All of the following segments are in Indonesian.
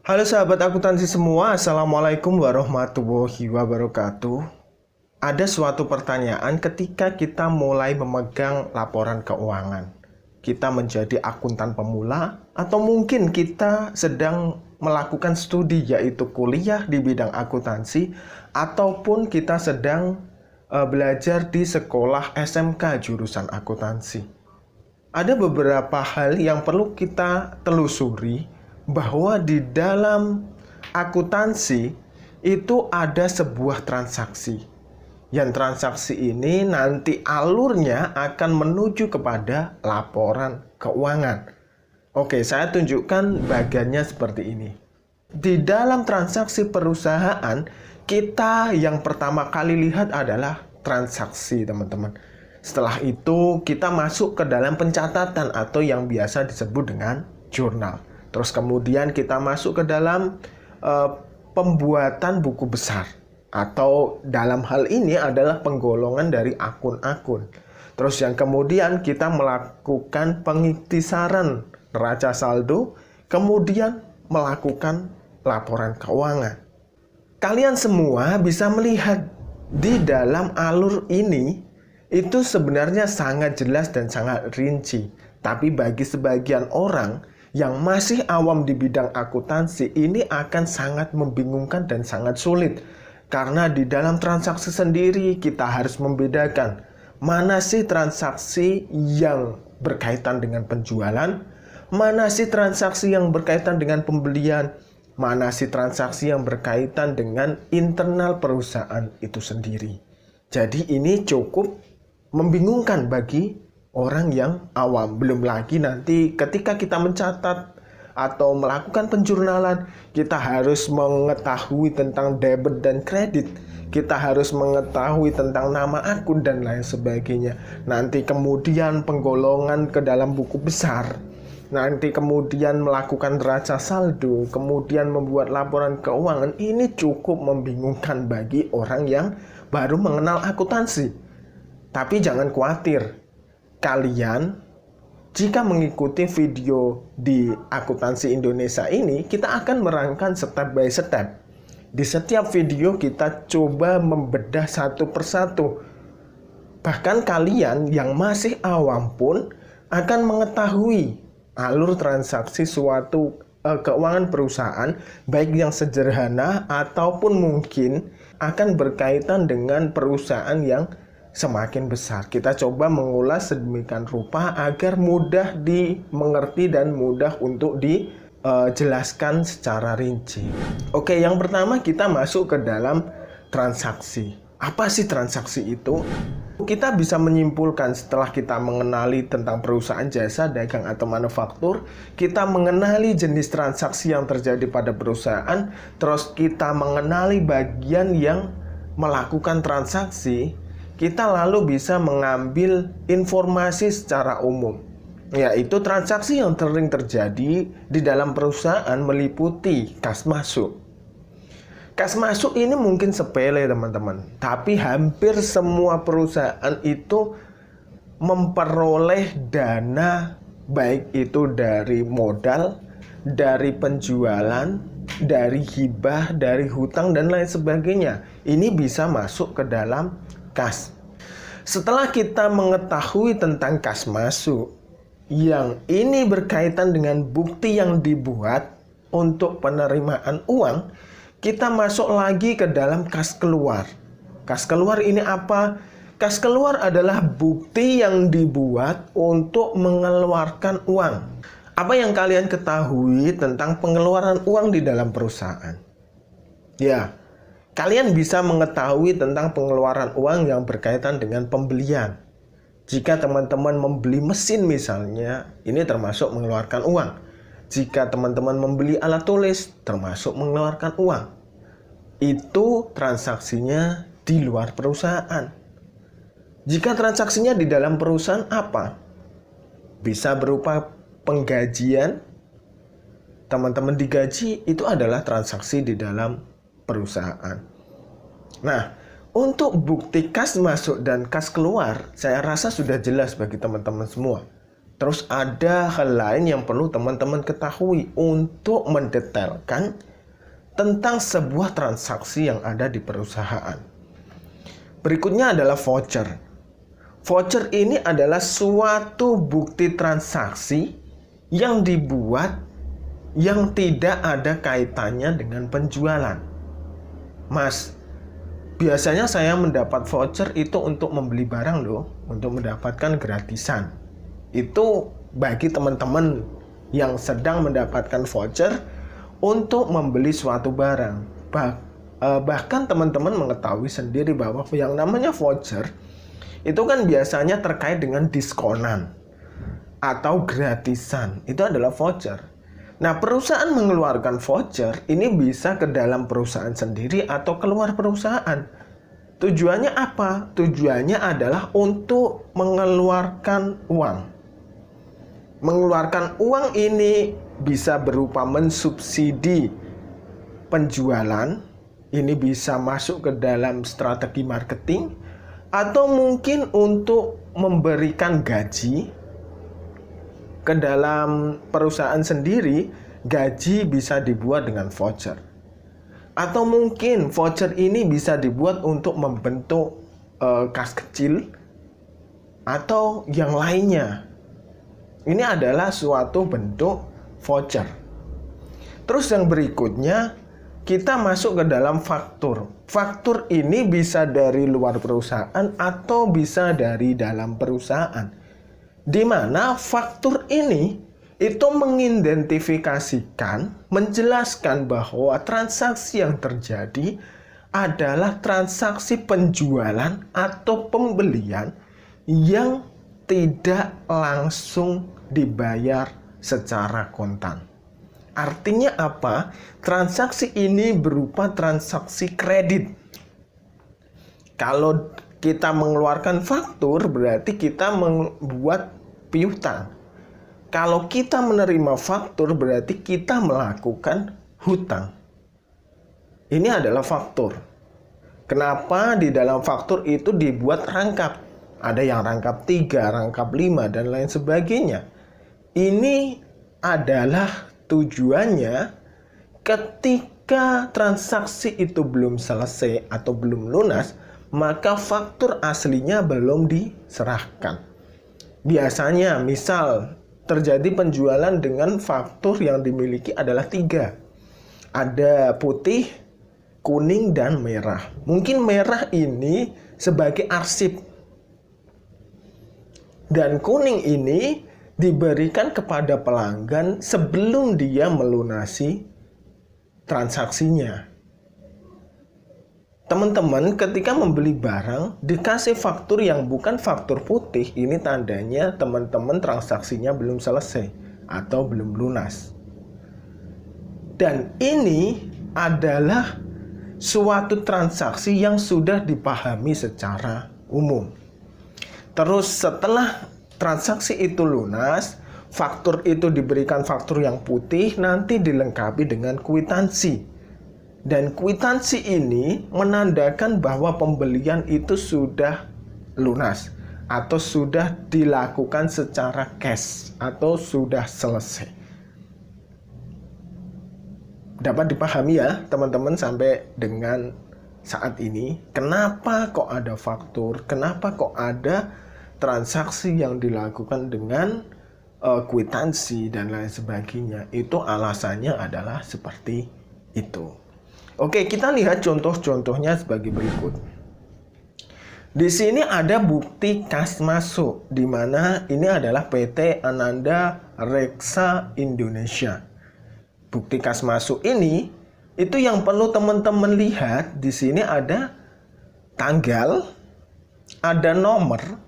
Halo sahabat akuntansi semua, Assalamualaikum warahmatullahi wabarakatuh. Ada suatu pertanyaan ketika kita mulai memegang laporan keuangan. Kita menjadi akuntan pemula atau mungkin kita sedang melakukan studi yaitu kuliah di bidang akuntansi ataupun kita sedang belajar di sekolah SMK jurusan akuntansi. Ada beberapa hal yang perlu kita telusuri bahwa di dalam akuntansi itu ada sebuah transaksi. Yang transaksi ini nanti alurnya akan menuju kepada laporan keuangan. Oke, saya tunjukkan bagiannya seperti ini. Di dalam transaksi perusahaan, kita yang pertama kali lihat adalah transaksi, teman-teman. Setelah itu, kita masuk ke dalam pencatatan atau yang biasa disebut dengan jurnal. Terus kemudian kita masuk ke dalam pembuatan buku besar. Atau dalam hal ini adalah penggolongan dari akun-akun. Terus yang kemudian kita melakukan pengiktisaran neraca saldo. Kemudian melakukan laporan keuangan. Kalian semua bisa melihat di dalam alur ini itu sebenarnya sangat jelas dan sangat rinci. Tapi bagi sebagian orang yang masih awam di bidang akuntansi ini akan sangat membingungkan dan sangat sulit. Karena di dalam transaksi sendiri kita harus membedakan mana sih transaksi yang berkaitan dengan penjualan, mana sih transaksi yang berkaitan dengan pembelian, mana sih transaksi yang berkaitan dengan internal perusahaan itu sendiri. Jadi ini cukup membingungkan bagi orang yang awam. Belum lagi nanti ketika kita mencatat atau melakukan penjurnalan, kita harus mengetahui tentang debit dan kredit. Kita harus mengetahui tentang nama akun dan lain sebagainya. Nanti kemudian penggolongan ke dalam buku besar. Nanti kemudian melakukan neraca saldo, kemudian membuat laporan keuangan. Ini cukup membingungkan bagi orang yang baru mengenal akuntansi. Tapi jangan khawatir. Kalian jika mengikuti video di Akuntansi Indonesia ini, kita akan merangkai step by step. Di setiap video kita coba membedah satu persatu. Bahkan kalian yang masih awam pun akan mengetahui alur transaksi suatu keuangan perusahaan, baik yang sederhana ataupun mungkin akan berkaitan dengan perusahaan yang semakin besar. Kita coba mengulas sedemikian rupa agar mudah dimengerti dan mudah untuk dijelaskan secara rinci. Oke, yang pertama kita masuk ke dalam transaksi. Apa sih transaksi itu? Kita bisa menyimpulkan setelah kita mengenali tentang perusahaan jasa, dagang, atau manufaktur, kita mengenali jenis transaksi yang terjadi pada perusahaan, terus kita mengenali bagian yang melakukan transaksi, kita lalu bisa mengambil informasi secara umum, yaitu transaksi yang sering terjadi di dalam perusahaan meliputi kas masuk. Kas masuk ini mungkin sepele teman-teman, tapi hampir semua perusahaan itu memperoleh dana, baik itu dari modal, dari penjualan, dari hibah, dari hutang, dan lain sebagainya. Ini bisa masuk ke dalam kas. Setelah kita mengetahui tentang kas masuk, yang ini berkaitan dengan bukti yang dibuat untuk penerimaan uang, kita masuk lagi ke dalam kas keluar. Kas keluar ini apa? Kas keluar adalah bukti yang dibuat untuk mengeluarkan uang. Apa yang kalian ketahui tentang pengeluaran uang di dalam perusahaan? Ya, kalian bisa mengetahui tentang pengeluaran uang yang berkaitan dengan pembelian. Jika teman-teman membeli mesin misalnya, ini termasuk mengeluarkan uang. Jika teman-teman membeli alat tulis, termasuk mengeluarkan uang. Itu transaksinya di luar perusahaan. Jika transaksinya di dalam perusahaan apa? Bisa berupa penggajian. Teman-teman digaji, itu adalah transaksi di dalam perusahaan. Nah, untuk bukti kas masuk dan kas keluar, saya rasa sudah jelas bagi teman-teman semua. Terus ada hal lain yang perlu teman-teman ketahui untuk mendetailkan tentang sebuah transaksi yang ada di perusahaan. Berikutnya adalah voucher. Voucher ini adalah suatu bukti transaksi yang dibuat yang tidak ada kaitannya dengan penjualan. Mas, biasanya saya mendapat voucher itu untuk membeli barang loh, untuk mendapatkan gratisan. Itu bagi teman-teman yang sedang mendapatkan voucher untuk membeli suatu barang. Bahkan teman-teman mengetahui sendiri bahwa yang namanya voucher itu kan biasanya terkait dengan diskonan atau gratisan. Itu adalah voucher. Nah, perusahaan mengeluarkan voucher ini bisa ke dalam perusahaan sendiri atau keluar perusahaan. Tujuannya apa? Tujuannya adalah untuk mengeluarkan uang. Mengeluarkan uang ini bisa berupa mensubsidi penjualan, ini bisa masuk ke dalam strategi marketing, atau mungkin untuk memberikan gaji ke dalam perusahaan sendiri. Gaji bisa dibuat dengan voucher, atau mungkin voucher ini bisa dibuat untuk membentuk kas kecil atau yang lainnya. Ini adalah suatu bentuk voucher. Terus yang berikutnya, kita masuk ke dalam faktur. Faktur ini bisa dari luar perusahaan atau bisa dari dalam perusahaan. Di mana faktur ini itu mengidentifikasikan, menjelaskan bahwa transaksi yang terjadi adalah transaksi penjualan atau pembelian yang tidak langsung dibayar secara kontan. Artinya apa? Transaksi ini berupa transaksi kredit. Kalau kita mengeluarkan faktur, berarti kita membuat piutang. Kalau kita menerima faktur, berarti kita melakukan hutang. Ini adalah faktur. Kenapa di dalam faktur itu dibuat rangkap? Ada yang rangkap 3, rangkap 5, dan lain sebagainya. Ini adalah tujuannya ketika transaksi itu belum selesai atau belum lunas, maka faktur aslinya belum diserahkan. Biasanya misal terjadi penjualan dengan faktur yang dimiliki adalah 3. Ada putih, kuning, dan merah. Mungkin merah ini sebagai arsip. Dan kuning ini diberikan kepada pelanggan sebelum dia melunasi transaksinya. Teman-teman, ketika membeli barang, dikasih faktur yang bukan faktur putih, ini tandanya teman-teman transaksinya belum selesai atau belum lunas. Dan ini adalah suatu transaksi yang sudah dipahami secara umum. Terus setelah transaksi itu lunas, faktur itu diberikan faktur yang putih, nanti dilengkapi dengan kwitansi. Dan kwitansi ini menandakan bahwa pembelian itu sudah lunas atau sudah dilakukan secara cash atau sudah selesai. Dapat dipahami ya teman-teman sampai dengan saat ini, kenapa kok ada faktur, kenapa kok ada transaksi yang dilakukan dengan kwitansi dan lain sebagainya. Itu alasannya adalah seperti itu. Oke, kita lihat contoh-contohnya sebagai berikut. Di sini ada bukti kas masuk, di mana ini adalah PT Ananda Reksa Indonesia. Bukti kas masuk ini, itu yang perlu teman-teman lihat. Di sini ada tanggal, ada nomor.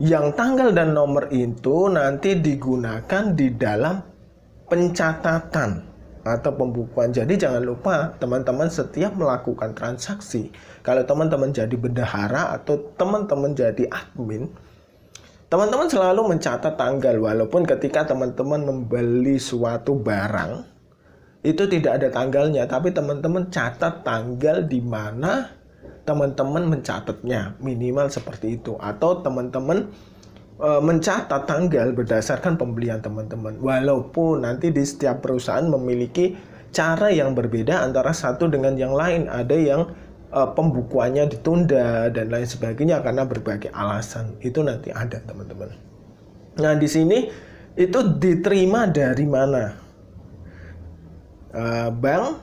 Yang tanggal dan nomor itu nanti digunakan di dalam pencatatan atau pembukuan. Jadi jangan lupa teman-teman setiap melakukan transaksi, kalau teman-teman jadi bendahara atau teman-teman jadi admin, teman-teman selalu mencatat tanggal. Walaupun ketika teman-teman membeli suatu barang itu tidak ada tanggalnya, tapi teman-teman catat tanggal di mana teman-teman mencatatnya, minimal seperti itu. Atau teman-teman mencatat tanggal berdasarkan pembelian teman-teman. Walaupun nanti di setiap perusahaan memiliki cara yang berbeda antara satu dengan yang lain. Ada yang pembukuannya ditunda dan lain sebagainya karena berbagai alasan. Itu nanti ada, teman-teman. Nah, di sini itu diterima dari mana? Bank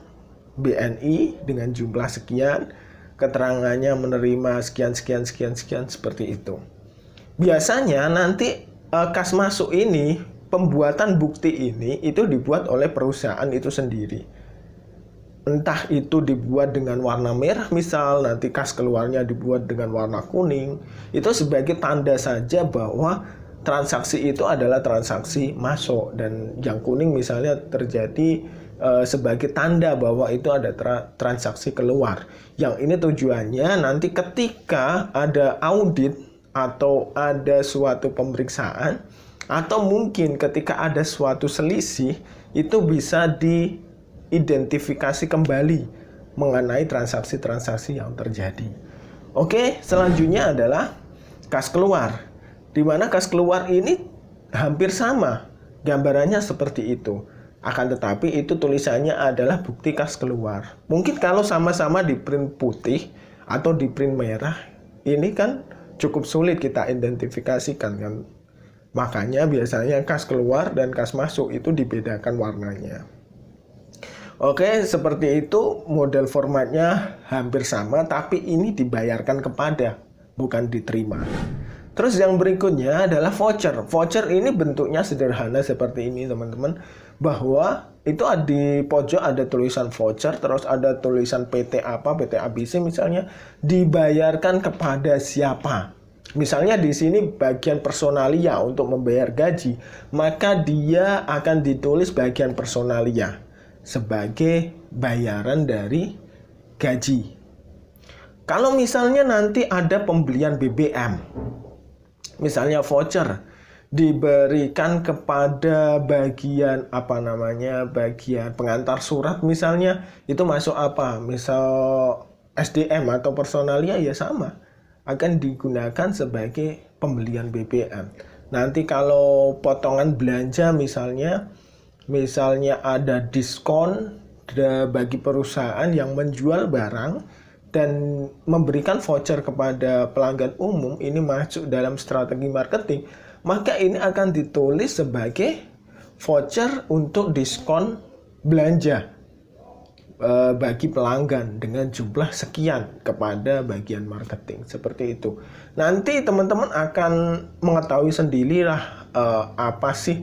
BNI dengan jumlah sekian, keterangannya menerima sekian seperti itu. Biasanya nanti kas masuk ini, pembuatan bukti ini itu dibuat oleh perusahaan itu sendiri. Entah itu dibuat dengan warna merah misal, nanti kas keluarnya dibuat dengan warna kuning. Itu sebagai tanda saja bahwa transaksi itu adalah transaksi masuk, dan yang kuning misalnya terjadi sebagai tanda bahwa itu ada transaksi keluar. Yang ini tujuannya nanti ketika ada audit atau ada suatu pemeriksaan, atau mungkin ketika ada suatu selisih, itu bisa diidentifikasi kembali mengenai transaksi-transaksi yang terjadi. Oke, selanjutnya adalah kas keluar, di mana kas keluar ini hampir sama, gambarannya seperti itu. Akan tetapi itu tulisannya adalah bukti kas keluar. Mungkin kalau sama-sama di print putih atau di print merah, ini kan cukup sulit kita identifikasikan kan. Makanya biasanya kas keluar dan kas masuk itu dibedakan warnanya. Oke, seperti itu model formatnya hampir sama, tapi ini dibayarkan kepada, bukan diterima. Terus yang berikutnya adalah voucher. Voucher ini bentuknya sederhana seperti ini, teman-teman. Bahwa itu di pojok ada tulisan voucher, terus ada tulisan PT apa, PT ABC misalnya, dibayarkan kepada siapa. Misalnya di sini bagian personalia untuk membayar gaji, maka dia akan ditulis bagian personalia sebagai bayaran dari gaji. Kalau misalnya nanti ada pembelian BBM, misalnya voucher diberikan kepada bagian bagian pengantar surat misalnya, itu masuk apa? Misal SDM atau personalia ya sama, akan digunakan sebagai pembelian BBM. Nanti kalau potongan belanja misalnya ada diskon bagi perusahaan yang menjual barang dan memberikan voucher kepada pelanggan umum, ini masuk dalam strategi marketing, maka ini akan ditulis sebagai voucher untuk diskon belanja bagi pelanggan dengan jumlah sekian kepada bagian marketing, seperti itu. Nanti teman-teman akan mengetahui sendirilah apa sih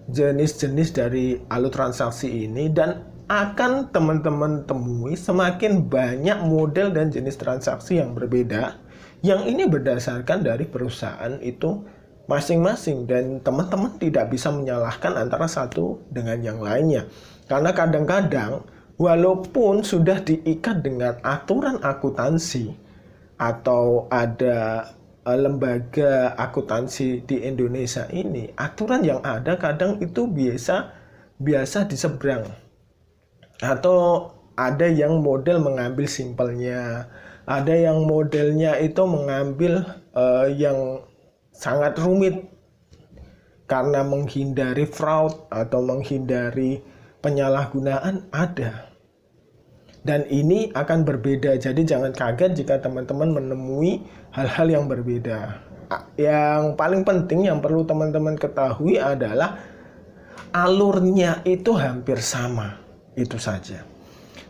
jenis-jenis dari alur transaksi ini, dan akan teman-teman temui semakin banyak model dan jenis transaksi yang berbeda, yang ini berdasarkan dari perusahaan itu masing-masing, dan teman-teman tidak bisa menyalahkan antara satu dengan yang lainnya, karena kadang-kadang walaupun sudah diikat dengan aturan akuntansi atau ada lembaga akuntansi di Indonesia ini, aturan yang ada kadang itu biasa diseberang, atau ada yang model mengambil simpelnya, ada yang modelnya itu mengambil yang sangat rumit karena menghindari fraud atau menghindari penyalahgunaan ada. Dan ini akan berbeda, jadi jangan kaget jika teman-teman menemui hal-hal yang berbeda. Yang paling penting yang perlu teman-teman ketahui adalah alurnya itu hampir sama, itu saja.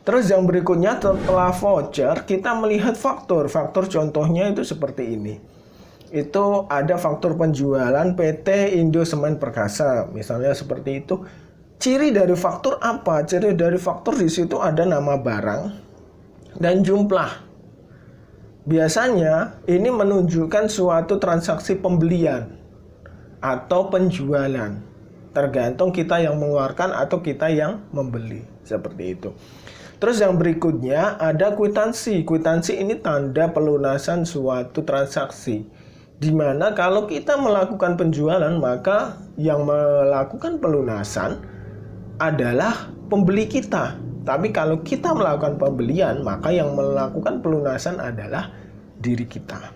Terus yang berikutnya setelah voucher, kita melihat faktur. Faktur contohnya itu seperti ini. Itu ada faktur penjualan PT Indo Semen Perkasa, misalnya seperti itu. Ciri dari faktur apa? Ciri dari faktur di situ ada nama barang dan jumlah. Biasanya ini menunjukkan suatu transaksi pembelian atau penjualan, tergantung kita yang mengeluarkan atau kita yang membeli, seperti itu. Terus yang berikutnya ada kwitansi. Kwitansi ini tanda pelunasan suatu transaksi, di mana kalau kita melakukan penjualan, maka yang melakukan pelunasan adalah pembeli kita. Tapi kalau kita melakukan pembelian, maka yang melakukan pelunasan adalah diri kita.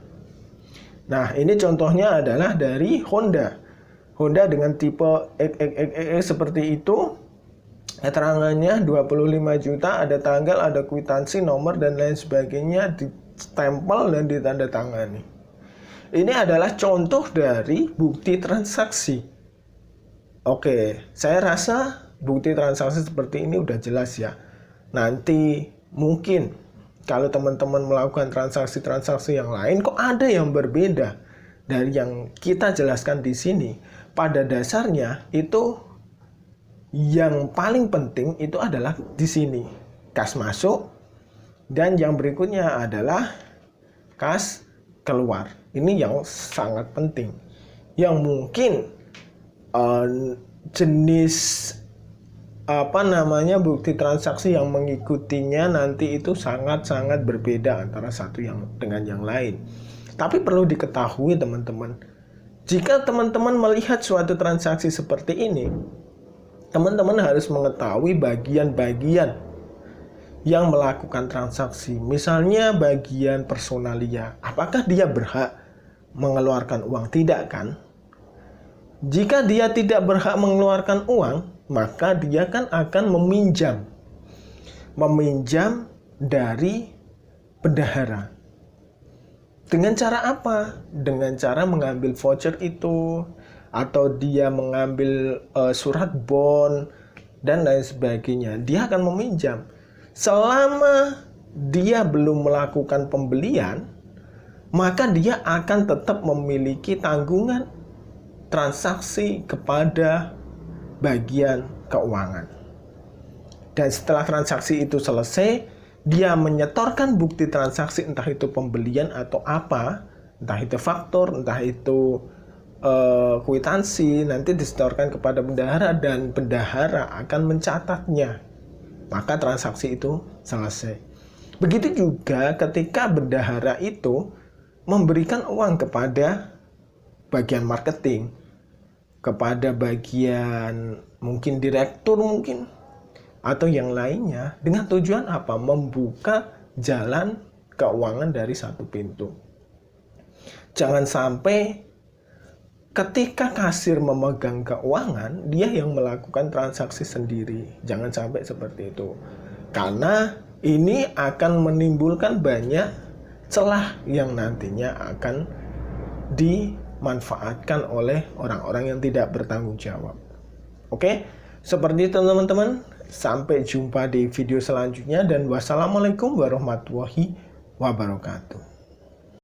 Nah, ini contohnya adalah dari Honda. Honda dengan tipe XXXX seperti itu, keterangannya 25 juta, ada tanggal, ada kwitansi, nomor, dan lain sebagainya, ditempel dan ditandatangani. Ini adalah contoh dari bukti transaksi. Oke, saya rasa bukti transaksi seperti ini udah jelas ya. Nanti mungkin kalau teman-teman melakukan transaksi-transaksi yang lain, kok ada yang berbeda dari yang kita jelaskan di sini. Pada dasarnya itu yang paling penting itu adalah di sini kas masuk, dan yang berikutnya adalah kas keluar. Ini yang sangat penting. Yang mungkin jenis bukti transaksi yang mengikutinya nanti itu sangat-sangat berbeda antara satu yang dengan yang lain. Tapi perlu diketahui teman-teman, jika teman-teman melihat suatu transaksi seperti ini, teman-teman harus mengetahui bagian-bagian yang melakukan transaksi. Misalnya bagian personalia, apakah dia berhak mengeluarkan uang? Tidak kan? Jika dia tidak berhak mengeluarkan uang, maka dia kan akan meminjam dari bendahara. Dengan cara apa? Dengan cara mengambil voucher itu, atau dia mengambil surat bond dan lain sebagainya. Dia akan meminjam. Selama dia belum melakukan pembelian, maka dia akan tetap memiliki tanggungan transaksi kepada bagian keuangan. Dan setelah transaksi itu selesai, dia menyetorkan bukti transaksi, entah itu pembelian atau apa, entah itu faktur, entah itu kwitansi, nanti disetorkan kepada bendahara dan bendahara akan mencatatnya. Maka transaksi itu selesai. Begitu juga ketika bendahara itu memberikan uang kepada bagian marketing, kepada bagian mungkin direktur mungkin, atau yang lainnya, dengan tujuan apa? Membuka jalan keuangan dari satu pintu. Jangan sampai ketika kasir memegang keuangan, dia yang melakukan transaksi sendiri. Jangan sampai seperti itu. Karena ini akan menimbulkan banyak celah yang nantinya akan dimanfaatkan oleh orang-orang yang tidak bertanggung jawab. Oke, seperti itu teman-teman. Sampai jumpa di video selanjutnya dan wassalamualaikum warahmatullahi wabarakatuh.